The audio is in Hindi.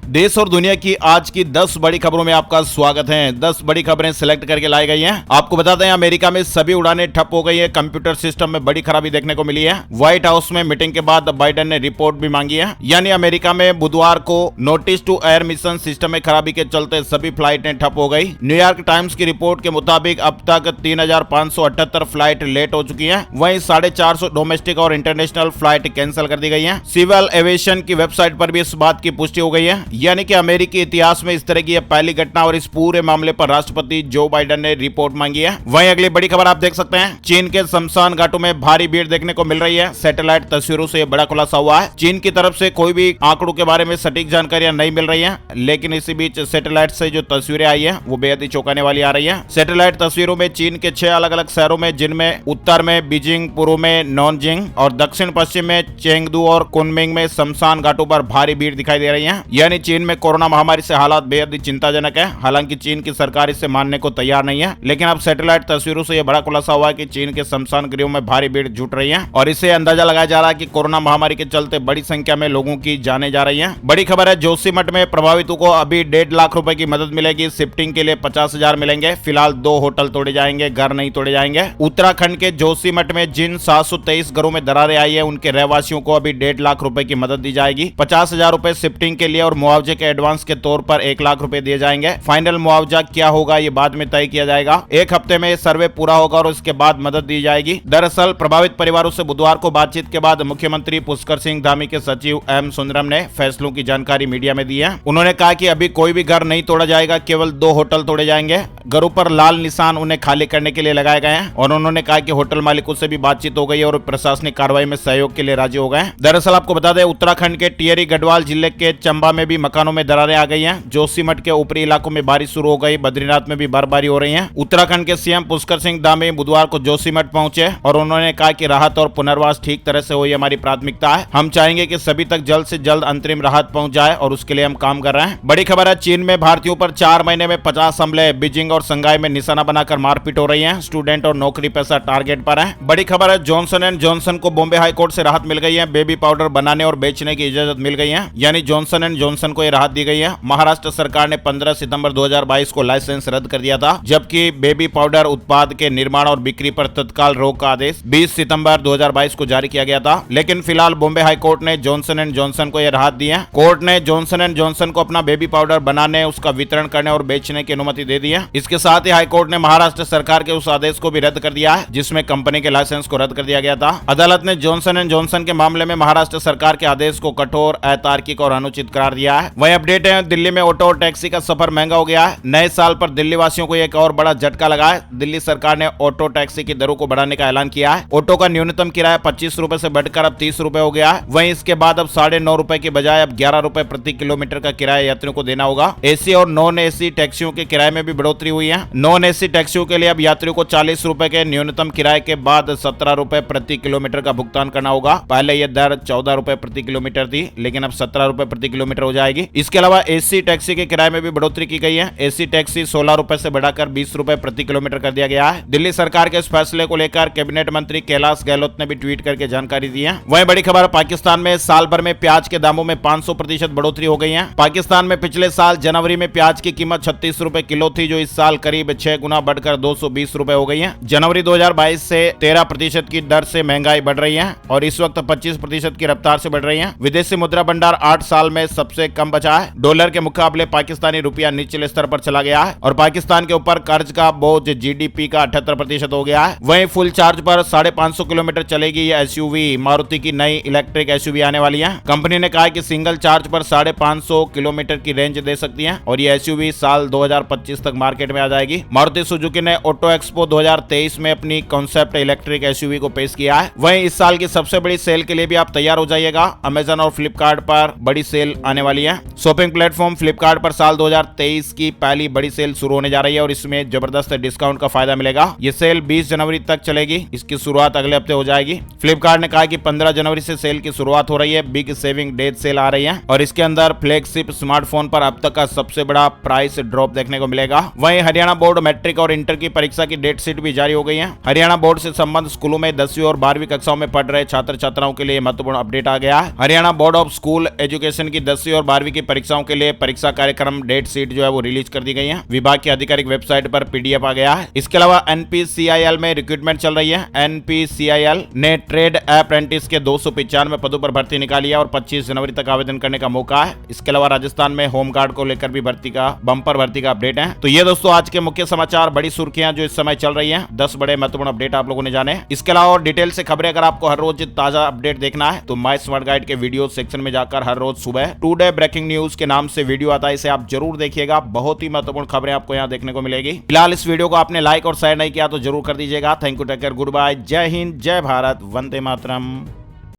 देश और दुनिया की आज की 10 बड़ी खबरों में आपका स्वागत है। 10 बड़ी खबरें सिलेक्ट करके लाई गई हैं। आपको बताते हैं अमेरिका में सभी उड़ानें ठप हो गई है। कंप्यूटर सिस्टम में बड़ी खराबी देखने को मिली है। व्हाइट हाउस में मीटिंग के बाद बाइडेन ने रिपोर्ट भी मांगी है। यानी अमेरिका में बुधवार को notice to air mission system में खराबी के चलते सभी फ्लाइटें ठप हो गई। न्यूयॉर्क टाइम्स की रिपोर्ट के मुताबिक अब तक 3,578 फ्लाइट लेट हो चुकी है। वहीं 450 डोमेस्टिक और इंटरनेशनल फ्लाइट कैंसिल कर दी गई है। सिविल एविएशन की वेबसाइट पर भी इस बात की पुष्टि हो गई है। यानी कि अमेरिकी इतिहास में इस तरह की पहली घटना और इस पूरे मामले पर राष्ट्रपति जो बाइडेन ने रिपोर्ट मांगी है। वहीं अगली बड़ी खबर आप देख सकते हैं, चीन के शमशान घाटों में भारी भीड़ देखने को मिल रही है। सैटेलाइट तस्वीरों से बड़ा खुलासा हुआ है। चीन की तरफ से कोई भी आंकड़ों के बारे में सटीक जानकारियां नहीं मिल रही है, लेकिन इसी बीच सैटेलाइट से जो तस्वीरें आई है वो बेहद ही चौंकाने वाली आ रही है। सैटेलाइट तस्वीरों में चीन के 6 अलग अलग शहरों में, जिनमें उत्तर में बीजिंग, पूर्व में नॉनजिंग और दक्षिण पश्चिम में चेंगदू और कुनमिंग में शमशान घाटों पर भारी भीड़ दिखाई दे रही है। यानी चीन में कोरोना महामारी से हालात बेहद ही चिंताजनक है। हालांकि चीन की सरकार इसे मानने को तैयार नहीं है, लेकिन अब सैटेलाइट तस्वीरों से यह बड़ा खुलासा हुआ है कि चीन के शमशान गृहों में भारी भीड़ जुट रही है और इससे अंदाजा लगाया जा रहा है कि कोरोना महामारी के चलते बड़ी संख्या में लोगों की जानें जा रही हैं। बड़ी खबर है, जोशीमठ में प्रभावितों को अभी 1.5 लाख रुपए की मदद मिलेगी। शिफ्टिंग के लिए 50,000 मिलेंगे। फिलहाल 2 होटल तोड़े जाएंगे, घर नहीं तोड़े जाएंगे। उत्तराखंड के जोशीमठ में जिन 723 घरों में दरारें आई है, उनके रहवासियों को अभी 1.5 लाख रुपए की मदद दी जाएगी। 50,000 रुपए शिफ्टिंग के लिए और मुआवजे के एडवांस के तौर पर 1 लाख रुपए दिए जाएंगे। फाइनल मुआवजा क्या होगा ये बाद में तय किया जाएगा। 1 हफ्ते में सर्वे पूरा होगा और उसके बाद मदद दी जाएगी। दरअसल प्रभावित परिवारों से बुधवार को बातचीत के बाद मुख्यमंत्री पुष्कर सिंह धामी के सचिव एम सुंदरम ने फैसलों की जानकारी मीडिया में दी है। उन्होंने कहा कि अभी कोई भी घर नहीं तोड़ा जाएगा, केवल 2 होटल तोड़े जाएंगे। घरों पर लाल निशान उन्हें खाली करने के लिए लगाए गए हैं और उन्होंने कहा कि होटल मालिकों से भी बातचीत हो गई और प्रशासनिक कार्रवाई में सहयोग के लिए राजी हो गए हैं। दरअसल आपको बता दें, उत्तराखंड के टिहरी गढ़वाल जिले के चंबा में भी मकानों में दरारें आ गई हैं। जोशीमठ के ऊपरी इलाकों में बारिश शुरू हो गई। बद्रीनाथ में भी बर्फबारी हो रही है। उत्तराखंड के सीएम पुष्कर सिंह धामी बुधवार को जोशीमठ पहुंचे और उन्होंने कहा कि राहत और पुनर्वास ठीक तरह से हो, ये हमारी प्राथमिकता है। हम चाहेंगे कि सभी तक जल्द से जल्द अंतरिम राहत पहुंच जाए और उसके लिए हम काम कर रहे हैं। बड़ी खबर है, चीन में भारतीयों पर 4 महीने में 50 हमले। बीजिंग और संघाई में निशाना बनाकर मारपीट हो रही है। स्टूडेंट और नौकरी पेशा टारगेट पर है। बड़ी खबर है, जॉनसन एंड जॉनसन को बॉम्बे हाई कोर्ट से राहत मिल गई है। बेबी पाउडर बनाने और बेचने की इजाजत मिल गई है। यानी जॉनसन एंड जॉनसन को यह राहत दी गई है। महाराष्ट्र सरकार ने 15 सितंबर 2022 को लाइसेंस रद्द कर दिया था, जबकि बेबी पाउडर उत्पाद के निर्माण और बिक्री पर तत्काल रोक का आदेश 20 सितंबर 2022 को जारी किया गया था। लेकिन फिलहाल बॉम्बे हाई कोर्ट ने जॉनसन एंड जॉनसन को यह राहत दी है। कोर्ट ने जॉनसन एंड जॉनसन को अपना बेबी पाउडर बनाने, उसका वितरण करने और बेचने की अनुमति दे दी है। इसके साथ ही हाई कोर्ट ने महाराष्ट्र सरकार के उस आदेश को भी रद्द कर दिया है जिसमें कंपनी के लाइसेंस को रद्द कर दिया गया था। अदालत ने जॉनसन एंड जॉनसन के मामले में महाराष्ट्र सरकार के आदेश को कठोर, अतार्किक और अनुचित करार दिया है। वही अपडेट है, दिल्ली में ऑटो और टैक्सी का सफर महंगा हो गया है। नए साल पर दिल्ली वासियों को एक और बड़ा झटका लगा है। दिल्ली सरकार ने ऑटो टैक्सी की दरों को बढ़ाने का ऐलान किया है। ऑटो का न्यूनतम किराया 25 रुपए से बढ़कर अब 30 रुपए हो गया है। वहीं इसके बाद अब 9.5 रुपए की बजाय अब 11 रुपए प्रति किलोमीटर का किराया यात्रियों को देना होगा। एसी और नॉन एसी टैक्सियों के किराए में भी बढ़ोतरी हुई है। नॉन एसी टैक्सियों के लिए अब यात्रियों को 40 रुपए के न्यूनतम किराए के बाद 17 रुपए प्रति किलोमीटर का भुगतान करना होगा। पहले यह दर 14 रुपए प्रति किलोमीटर थी, लेकिन अब 17 रुपए प्रति किलोमीटर हो जाएगी। इसके अलावा एसी टैक्सी के किराए में भी बढ़ोतरी की गई है। एसी टैक्सी 16 रुपए से बढ़ाकर 20 रुपए प्रति किलोमीटर कर दिया गया है। दिल्ली सरकार के इस फैसले को लेकर कैबिनेट मंत्री कैलाश गहलोत ने भी ट्वीट करके जानकारी दी है। वहीं बड़ी खबर, पाकिस्तान में साल भर में प्याज के दामों में 500% बढ़ोतरी हो गई है। पाकिस्तान में पिछले साल जनवरी में प्याज की कीमत 36 रुपए किलो थी, जो इस साल करीब 6 गुना बढ़कर 220 रुपए हो गई है। जनवरी 2022 से 13% की दर से महंगाई बढ़ रही है और इस वक्त 25% की रफ्तार से बढ़ रही है। विदेशी मुद्रा भंडार 8 साल में सबसे कम बचा है। डॉलर के मुकाबले पाकिस्तानी रुपया निचले स्तर पर चला गया है और पाकिस्तान के ऊपर कर्ज का बोझ जीडीपी का 78% हो गया है। वहीं फुल चार्ज पर 550 किलोमीटर चलेगी ये एसयूवी। मारुति की नई इलेक्ट्रिक एसयूवी आने वाली है। कंपनी ने कहा कि सिंगल चार्ज पर 550 किलोमीटर की रेंज दे सकती है और ये एसयूवी साल 2025 तक मार्केट में आ जाएगी। मारुति सुजुकी ने ऑटो एक्सपो 2023 में अपनी कॉन्सेप्ट इलेक्ट्रिक एसयूवी को पेश किया है। वहीं इस साल की सबसे बड़ी सेल के लिए भी आप तैयार हो जाइएगा। अमेजन और फ्लिपकार्ट पर बड़ी सेल आने वाली है। शॉपिंग प्लेटफॉर्म फ्लिपकार्ट पर साल 2023 की पहली बड़ी सेल शुरू होने जा रही है और इसमें जबरदस्त डिस्काउंट का फायदा मिलेगा। ये सेल 20 जनवरी तक चलेगी। इसकी शुरुआत अगले हफ्ते हो जाएगी। फ्लिपकार्ट ने कहा कि 15 जनवरी से सेल की शुरुआत हो रही है। बिग सेविंग डेज सेल आ रही है और इसके अंदर फ्लैगशिप स्मार्टफोन पर अब तक का सबसे बड़ा प्राइस ड्रॉप देखने को मिलेगा। वहीं हरियाणा बोर्ड मैट्रिक और इंटर की परीक्षा की डेट शीट भी जारी हो गई है। हरियाणा बोर्ड से संबंध स्कूलों में 10वीं और 12वीं कक्षाओं में पढ़ रहे छात्र छात्राओं के लिए महत्वपूर्ण अपडेट आ गया है। Haryana board of school education की 10वीं और 12वीं की परीक्षाओं के लिए परीक्षा कार्यक्रम डेट शीट जो है वो रिलीज कर दी गई है। विभाग की आधिकारिक वेबसाइट पर पीडीएफ आ गया है। इसके अलावा एनपीसीआईएल में रिक्रूटमेंट चल रही है। एनपीसीआईएल ने ट्रेड अप्रेंटिस के 295 पदों पर भर्ती निकाली है और 25 जनवरी तक आवेदन करने का मौका है। इसके अलावा राजस्थान में होमगार्ड को लेकर भी बम्पर भर्ती का अपडेट है। तो ये दोस्तों आज के मुख्य समाचार, बड़ी सुर्खियां जो इस समय चल रही हैं, 10 बड़े महत्वपूर्ण अपडेट आप लोगों ने जाने। इसके अलावा और डिटेल से खबरें अगर आपको हर रोज ताजा अपडेट देखना है तो माय स्मार्ट गाइड के वीडियो सेक्शन में जाकर हर रोज सुबह टुडे ब्रेकिंग न्यूज के नाम से वीडियो आता है, इसे आप जरूर देखिएगा। बहुत ही महत्वपूर्ण खबरें आपको यहाँ देखने को मिलेगी। फिलहाल इस वीडियो को आपने लाइक और शेयर नहीं किया तो जरूर कर दीजिएगा। Thank you, take care, goodbye, जय हिंद, जय भारत, वंदे मातरम।